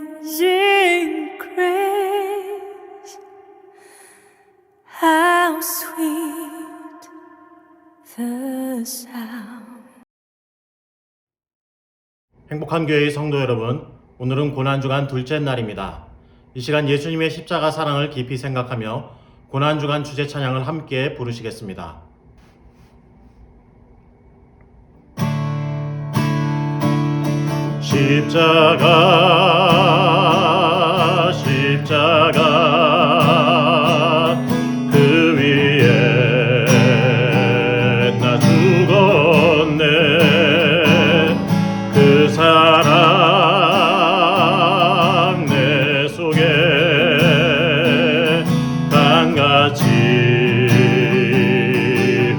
Amazing grace, how sweet the sound. 행복한 교회의 성도 여러분, 오늘은 고난주간 둘째 날입니다. 이 시간 예수님의 십자가 사랑을 깊이 생각하며 고난주간 주제 찬양을 함께 부르시겠습니다. 십자가 십자가 그 위에 나 죽었네. 그 사랑 내 속에 강같이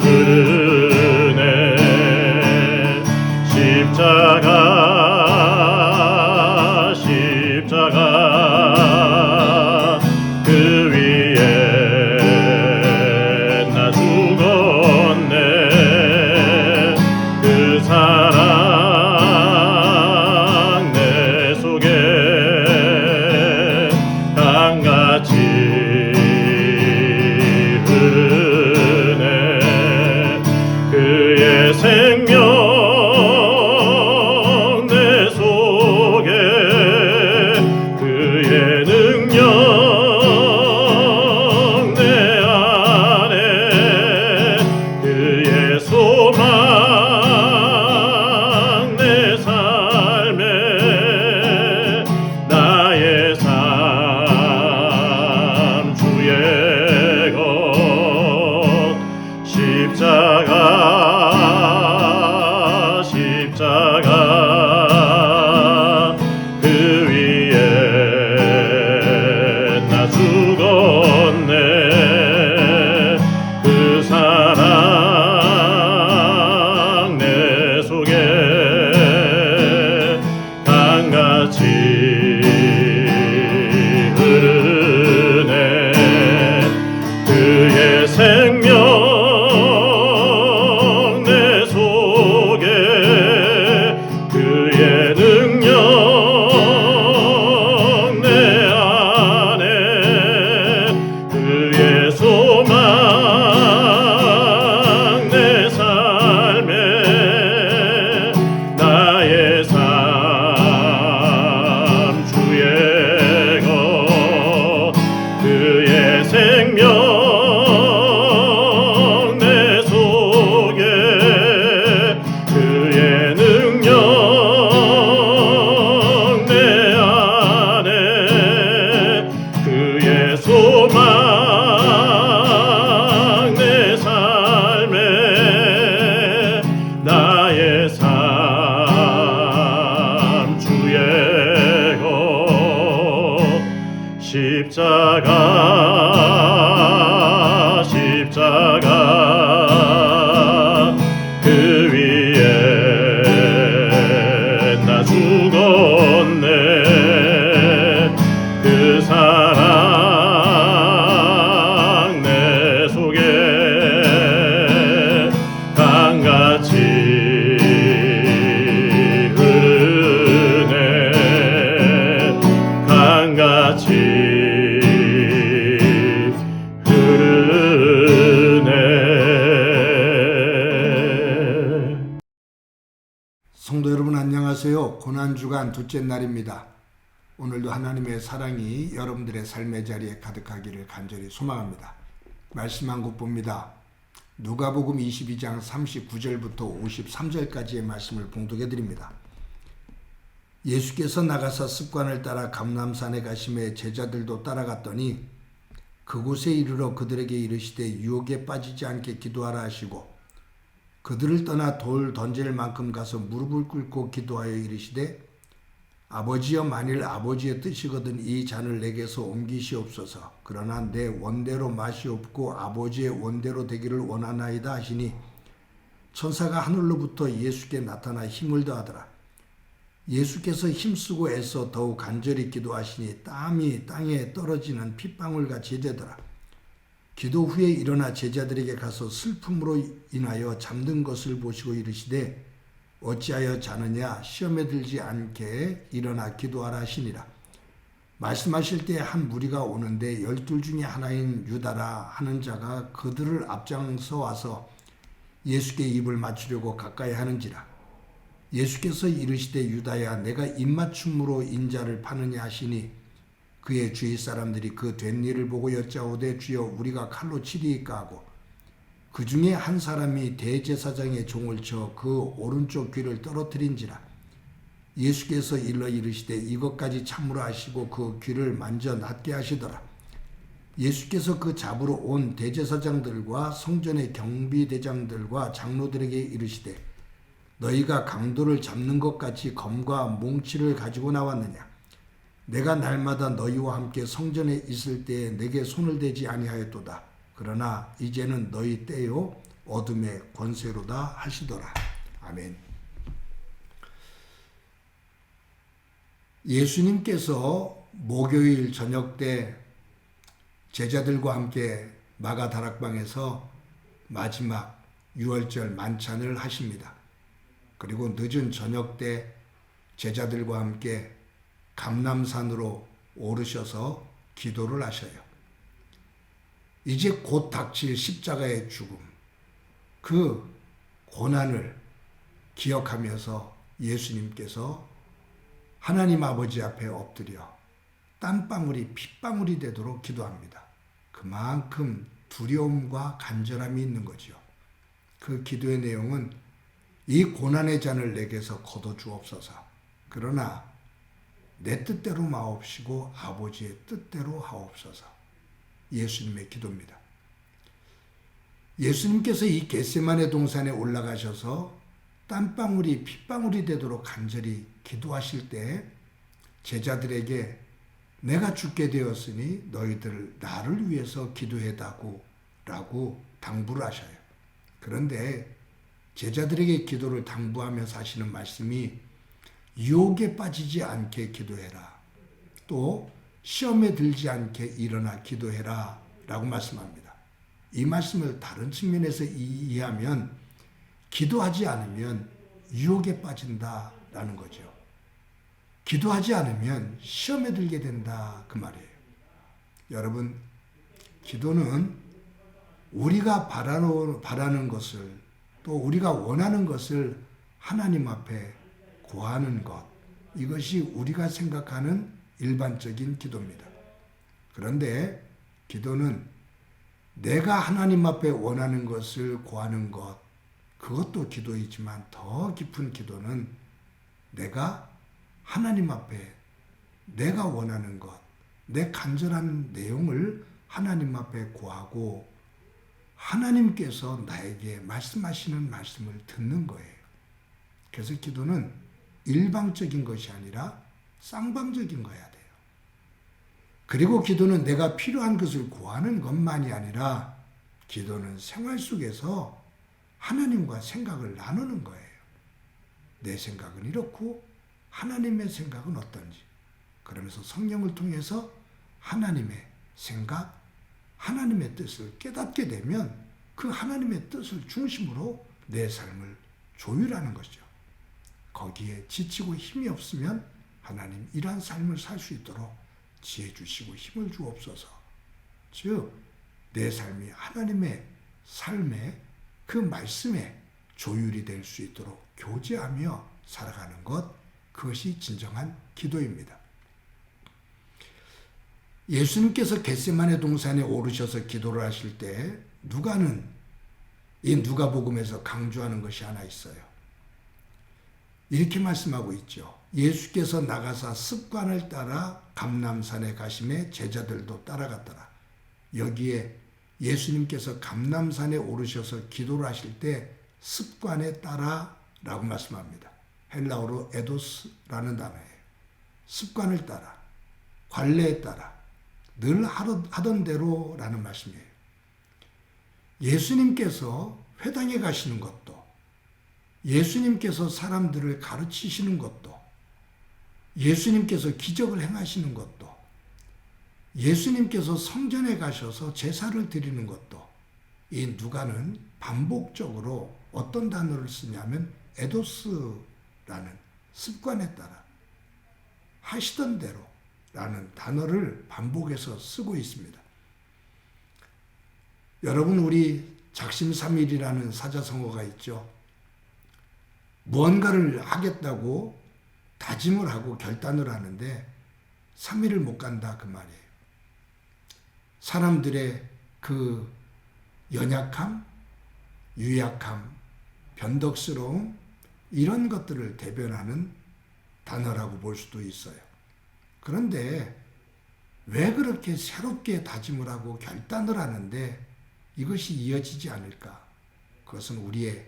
흐르네. 십자가 그 위에 나 죽었네. 그 사랑 내 속에 강같이 흐르네. 그의 생명 십자가 그 위에 나 죽었네. 그 사랑 내 속에 강같이 흐르네. 그의 생명 십자가 십자가 그 위에 나 죽었네. 그 사랑 내 속에 강같이 흐르네. 강같이 성도 여러분 안녕하세요. 고난주간 둘째 날입니다. 오늘도 하나님의 사랑이 여러분들의 삶의 자리에 가득하기를 간절히 소망합니다. 말씀 한 곳 봅니다. 누가복음 22장 39절부터 53절까지의 말씀을 봉독해 드립니다. 예수께서 나가사 습관을 따라 감람산에 가심에 제자들도 따라갔더니 그곳에 이르러 그들에게 이르시되 유혹에 빠지지 않게 기도하라 하시고 그들을 떠나 돌 던질 만큼 가서 무릎을 꿇고 기도하여 이르시되 아버지여 만일 아버지의 뜻이거든 이 잔을 내게서 옮기시옵소서. 그러나 내 원대로 맛이 없고 아버지의 원대로 되기를 원하나이다 하시니 천사가 하늘로부터 예수께 나타나 힘을 더하더라. 예수께서 힘쓰고 애써 더욱 간절히 기도하시니 땀이 땅에 떨어지는 핏방울같이 되더라. 기도 후에 일어나 제자들에게 가서 슬픔으로 인하여 잠든 것을 보시고 이르시되 어찌하여 자느냐 시험에 들지 않게 일어나 기도하라 하시니라. 말씀하실 때 한 무리가 오는데 12 중에 하나인 유다라 하는 자가 그들을 앞장서 와서 예수께 입을 맞추려고 가까이 하는지라. 예수께서 이르시되 유다야 내가 입맞춤으로 인자를 파느냐 하시니 그의 주위 사람들이 그 된 일을 보고 여짜오되 주여 우리가 칼로 치리이까 하고 그 중에 한 사람이 대제사장의 종을 쳐 그 오른쪽 귀를 떨어뜨린지라. 예수께서 일러 이르시되 이것까지 참으로 하시고 그 귀를 만져 낫게 하시더라. 예수께서 그 잡으러 온 대제사장들과 성전의 경비대장들과 장로들에게 이르시되 너희가 강도를 잡는 것 같이 검과 몽치를 가지고 나왔느냐. 내가 날마다 너희와 함께 성전에 있을 때에 내게 손을 대지 아니하였도다. 그러나 이제는 너희 때요 어둠의 권세로다 하시더라. 아멘. 예수님께서 목요일 저녁 때 제자들과 함께 마가다락방에서 마지막 유월절 만찬을 하십니다. 그리고 늦은 저녁 때 제자들과 함께 감람산으로 오르셔서 기도를 하셔요. 이제 곧 닥칠 십자가의 죽음, 그 고난을 기억하면서 예수님께서 하나님 아버지 앞에 엎드려 땀방울이 핏방울이 되도록 기도합니다. 그만큼 두려움과 간절함이 있는 거죠. 그 기도의 내용은 이 고난의 잔을 내게서 거둬주옵소서. 그러나 내 뜻대로 마옵시고 아버지의 뜻대로 하옵소서. 예수님의 기도입니다. 예수님께서 이 겟세마네 동산에 올라가셔서 땀방울이 핏방울이 되도록 간절히 기도하실 때 제자들에게 내가 죽게 되었으니 너희들 나를 위해서 기도해다고 라고 당부를 하셔요. 그런데 제자들에게 기도를 당부하면서 하시는 말씀이 유혹에 빠지지 않게 기도해라. 또 시험에 들지 않게 일어나 기도해라 라고 말씀합니다. 이 말씀을 다른 측면에서 이해하면 기도하지 않으면 유혹에 빠진다라는 거죠. 기도하지 않으면 시험에 들게 된다 그 말이에요. 여러분, 기도는 우리가 바라는 것을 또 우리가 원하는 것을 하나님 앞에 구하는 것, 이것이 우리가 생각하는 일반적인 기도입니다. 그런데 기도는 내가 하나님 앞에 원하는 것을 구하는 것, 그것도 기도이지만 더 깊은 기도는 내가 하나님 앞에 내가 원하는 것, 내 간절한 내용을 하나님 앞에 구하고 하나님께서 나에게 말씀하시는 말씀을 듣는 거예요. 그래서 기도는 일방적인 것이 아니라 쌍방적인 거야 돼요. 그리고 기도는 내가 필요한 것을 구하는 것만이 아니라 기도는 생활 속에서 하나님과 생각을 나누는 거예요. 내 생각은 이렇고 하나님의 생각은 어떤지. 그러면서 성령을 통해서 하나님의 생각, 하나님의 뜻을 깨닫게 되면 그 하나님의 뜻을 중심으로 내 삶을 조율하는 것이죠. 거기에 지치고 힘이 없으면 하나님 이러한 삶을 살 수 있도록 지혜 주시고 힘을 주옵소서. 즉 내 삶이 하나님의 삶의 그 말씀에 조율이 될 수 있도록 교제하며 살아가는 것, 그것이 진정한 기도입니다. 예수님께서 겟세마네 동산에 오르셔서 기도를 하실 때 누가는 이 누가복음에서 강조하는 것이 하나 있어요. 이렇게 말씀하고 있죠. 예수께서 나가사 습관을 따라 감람산에 가심에 제자들도 따라갔더라. 여기에 예수님께서 감람산에 오르셔서 기도를 하실 때 습관에 따라 라고 말씀합니다. 헬라어로 에도스라는 단어예요. 습관을 따라, 관례에 따라, 늘 하던 대로 라는 말씀이에요. 예수님께서 회당에 가시는 것도, 예수님께서 사람들을 가르치시는 것도, 예수님께서 기적을 행하시는 것도, 예수님께서 성전에 가셔서 제사를 드리는 것도, 이 누가는 반복적으로 어떤 단어를 쓰냐면 에도스라는 습관에 따라 하시던 대로 라는 단어를 반복해서 쓰고 있습니다. 여러분, 우리 작심삼일이라는 사자성어가 있죠. 무언가를 하겠다고 다짐을 하고 결단을 하는데 3일을 못 간다 그 말이에요. 사람들의 그 연약함, 유약함, 변덕스러움 이런 것들을 대변하는 단어라고 볼 수도 있어요. 그런데 왜 그렇게 새롭게 다짐을 하고 결단을 하는데 이것이 이어지지 않을까? 그것은 우리의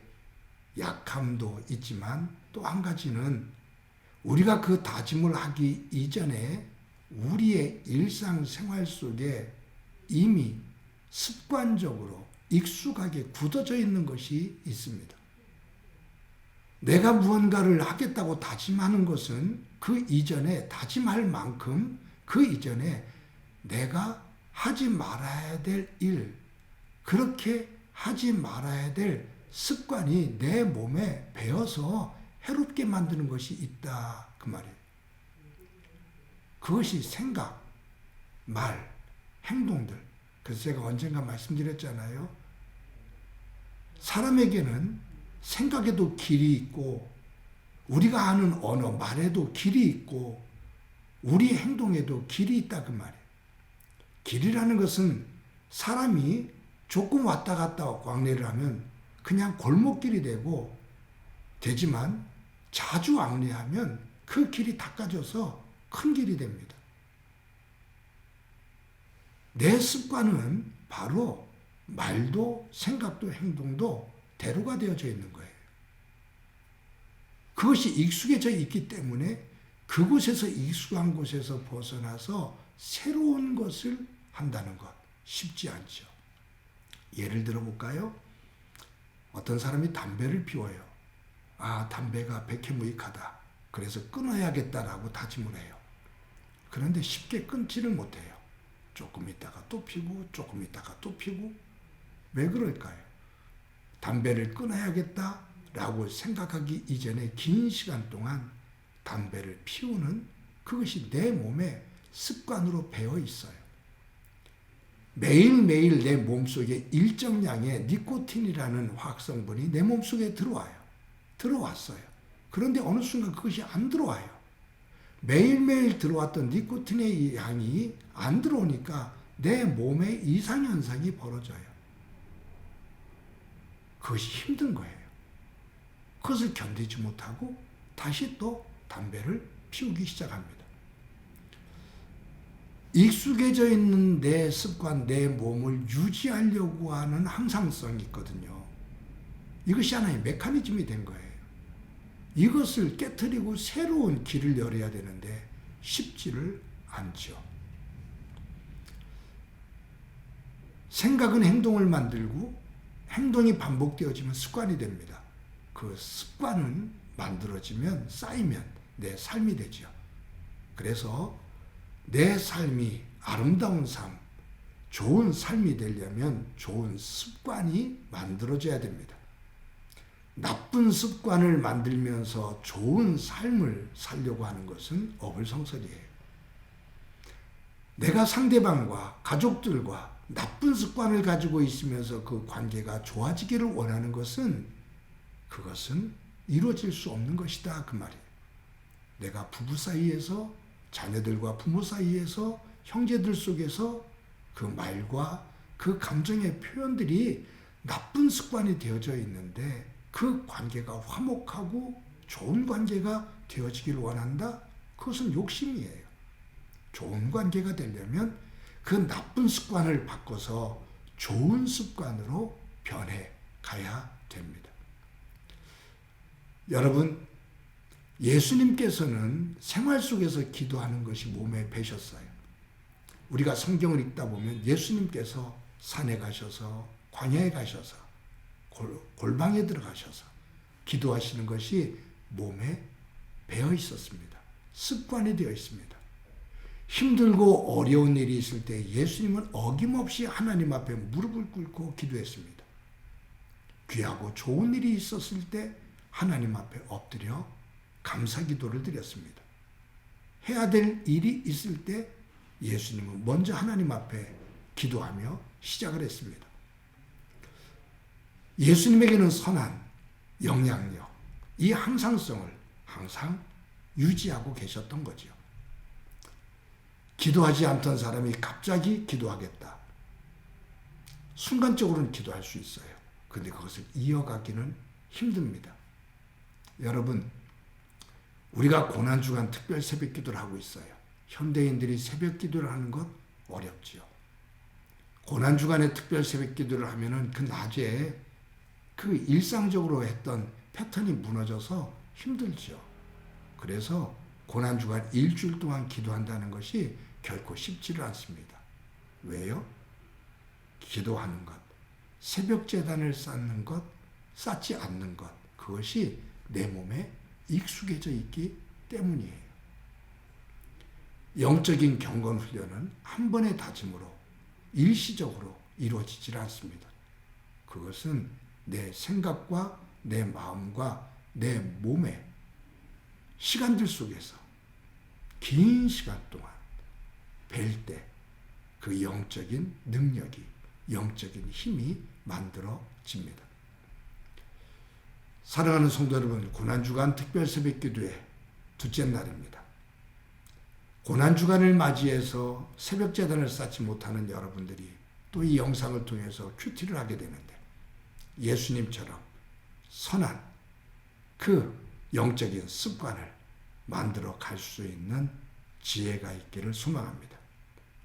약함도 있지만 또 한 가지는 우리가 그 다짐을 하기 이전에 우리의 일상생활 속에 이미 습관적으로 익숙하게 굳어져 있는 것이 있습니다. 내가 무언가를 하겠다고 다짐하는 것은 그 이전에 다짐할 만큼 그 이전에 내가 하지 말아야 될 일, 그렇게 하지 말아야 될 습관이 내 몸에 배어서 해롭게 만드는 것이 있다 그 말이에요. 그것이 생각, 말, 행동들. 그래서 제가 언젠가 말씀드렸잖아요. 사람에게는 생각에도 길이 있고 우리가 하는 언어, 말에도 길이 있고 우리 행동에도 길이 있다 그 말이에요. 길이라는 것은 사람이 조금 왔다 갔다 왕래를 하면 그냥 골목길이 되지만 자주 왕래하면 그 길이 닦아져서 큰 길이 됩니다. 내 습관은 바로 말도 생각도 행동도 대로가 되어져 있는 거예요. 그것이 익숙해져 있기 때문에 그곳에서 익숙한 곳에서 벗어나서 새로운 것을 한다는 것 쉽지 않죠. 예를 들어 볼까요? 어떤 사람이 담배를 피워요. 아, 담배가 백해무익하다. 그래서 끊어야겠다라고 다짐을 해요. 그런데 쉽게 끊지를 못해요. 조금 있다가 또 피고 조금 있다가 또 피고. 왜 그럴까요? 담배를 끊어야겠다라고 생각하기 이전에 긴 시간 동안 담배를 피우는 그것이 내 몸에 습관으로 배어 있어요. 매일매일 내 몸속에 일정량의 니코틴이라는 화학성분이 내 몸속에 들어왔어요. 그런데 어느 순간 그것이 안 들어와요. 매일매일 들어왔던 니코틴의 양이 안 들어오니까 내 몸에 이상현상이 벌어져요. 그것이 힘든 거예요. 그것을 견디지 못하고 다시 또 담배를 피우기 시작합니다. 익숙해져 있는 내 습관, 내 몸을 유지하려고 하는 항상성이 있거든요. 이것이 하나의 메커니즘이 된 거예요. 이것을 깨트리고 새로운 길을 열어야 되는데 쉽지를 않죠. 생각은 행동을 만들고 행동이 반복되어지면 습관이 됩니다. 그 습관은 만들어지면 쌓이면 내 삶이 되죠. 그래서 내 삶이 아름다운 삶, 좋은 삶이 되려면 좋은 습관이 만들어져야 됩니다. 나쁜 습관을 만들면서 좋은 삶을 살려고 하는 것은 어불성설이에요. 내가 상대방과 가족들과 나쁜 습관을 가지고 있으면서 그 관계가 좋아지기를 원하는 것은 그것은 이루어질 수 없는 것이다 그 말이에요. 내가 부부 사이에서 자녀들과 부모 사이에서 형제들 속에서 그 말과 그 감정의 표현들이 나쁜 습관이 되어져 있는데 그 관계가 화목하고 좋은 관계가 되어지기를 원한다? 그것은 욕심이에요. 좋은 관계가 되려면 그 나쁜 습관을 바꿔서 좋은 습관으로 변해 가야 됩니다. 여러분, 예수님께서는 생활 속에서 기도하는 것이 몸에 배셨어요. 우리가 성경을 읽다 보면 예수님께서 산에 가셔서 광야에 가셔서 골방에 들어가셔서 기도하시는 것이 몸에 배어 있었습니다. 습관이 되어 있습니다. 힘들고 어려운 일이 있을 때 예수님은 어김없이 하나님 앞에 무릎을 꿇고 기도했습니다. 귀하고 좋은 일이 있었을 때 하나님 앞에 엎드려 감사 기도를 드렸습니다. 해야 될 일이 있을 때 예수님은 먼저 하나님 앞에 기도하며 시작을 했습니다. 예수님에게는 선한 영향력, 이 항상성을 항상 유지하고 계셨던 거죠. 기도하지 않던 사람이 갑자기 기도하겠다. 순간적으로는 기도할 수 있어요. 그런데 그것을 이어가기는 힘듭니다. 여러분, 우리가 고난주간 특별 새벽 기도를 하고 있어요. 현대인들이 새벽 기도를 하는 것 어렵지요. 고난주간에 특별 새벽 기도를 하면은 그 낮에 그 일상적으로 했던 패턴이 무너져서 힘들죠. 그래서 고난주간 일주일 동안 기도한다는 것이 결코 쉽지를 않습니다. 왜요? 기도하는 것, 새벽 제단을 쌓는 것, 쌓지 않는 것, 그것이 내 몸에 익숙해져 있기 때문이에요. 영적인 경건 훈련은 한 번의 다짐으로 일시적으로 이루어지질 않습니다. 그것은 내 생각과 내 마음과 내 몸의 시간들 속에서 긴 시간 동안 뵐 때 그 영적인 능력이, 영적인 힘이 만들어집니다. 사랑하는 성도 여러분, 고난주간 특별 새벽 기도의 둘째 날입니다. 고난주간을 맞이해서 새벽 제단을 쌓지 못하는 여러분들이 또 이 영상을 통해서 큐티를 하게 되는데 예수님처럼 선한 그 영적인 습관을 만들어 갈 수 있는 지혜가 있기를 소망합니다.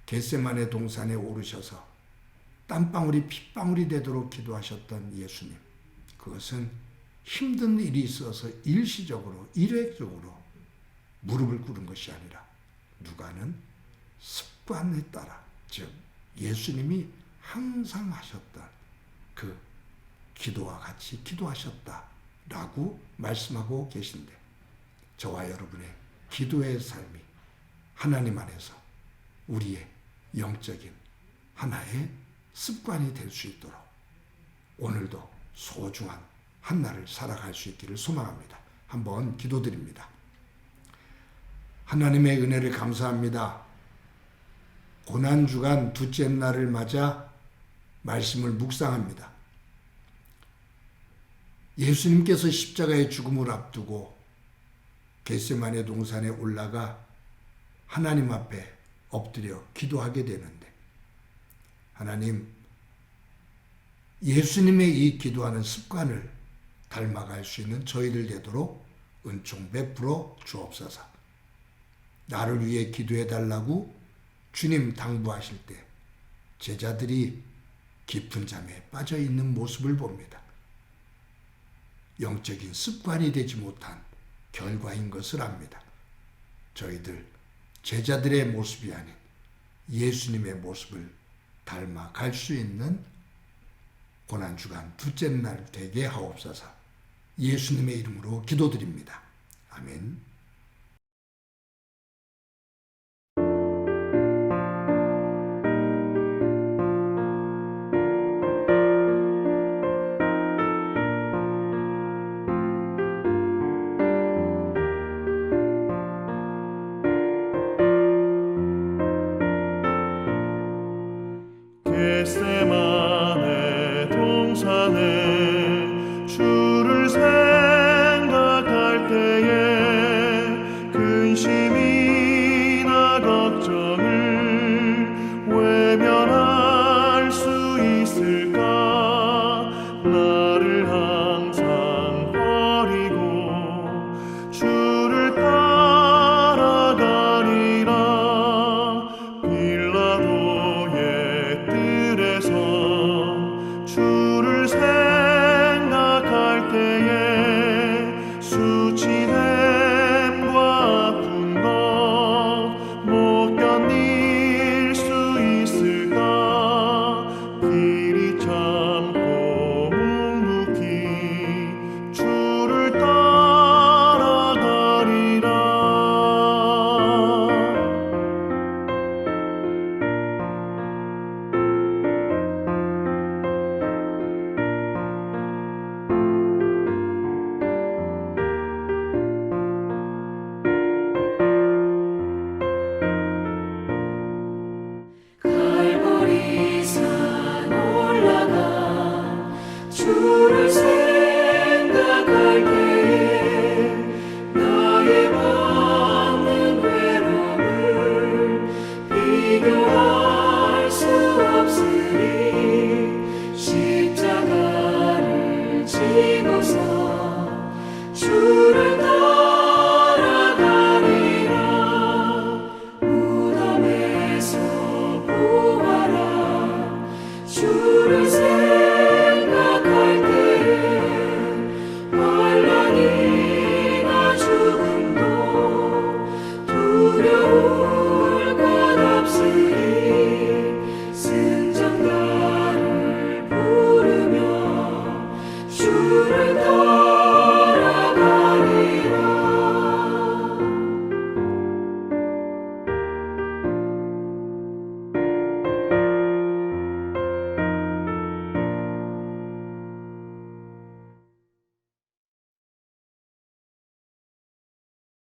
겟세마네 동산에 오르셔서 땀방울이 핏방울이 되도록 기도하셨던 예수님, 그것은 힘든 일이 있어서 일시적으로 일회적으로 무릎을 꿇은 것이 아니라 누가는 습관에 따라, 즉 예수님이 항상 하셨던 그 기도와 같이 기도하셨다라고 말씀하고 계신데, 저와 여러분의 기도의 삶이 하나님 안에서 우리의 영적인 하나의 습관이 될 수 있도록 오늘도 소중한 한날을 살아갈 수 있기를 소망합니다. 한번 기도드립니다. 하나님의 은혜를 감사합니다. 고난주간 둘째 날을 맞아 말씀을 묵상합니다. 예수님께서 십자가의 죽음을 앞두고 겟세마네 동산에 올라가 하나님 앞에 엎드려 기도하게 되는데, 하나님, 예수님의 이 기도하는 습관을 닮아갈 수 있는 저희들 되도록 은총 베풀어 주옵소서. 나를 위해 기도해 달라고 주님 당부하실 때 제자들이 깊은 잠에 빠져 있는 모습을 봅니다. 영적인 습관이 되지 못한 결과인 것을 압니다. 저희들 제자들의 모습이 아닌 예수님의 모습을 닮아갈 수 있는 고난주간 둘째 날 되게 하옵소서. 예수님의 이름으로 기도드립니다. 아멘. 겟세마네 동산에 주를 생각할 때에 근심이나 걱정이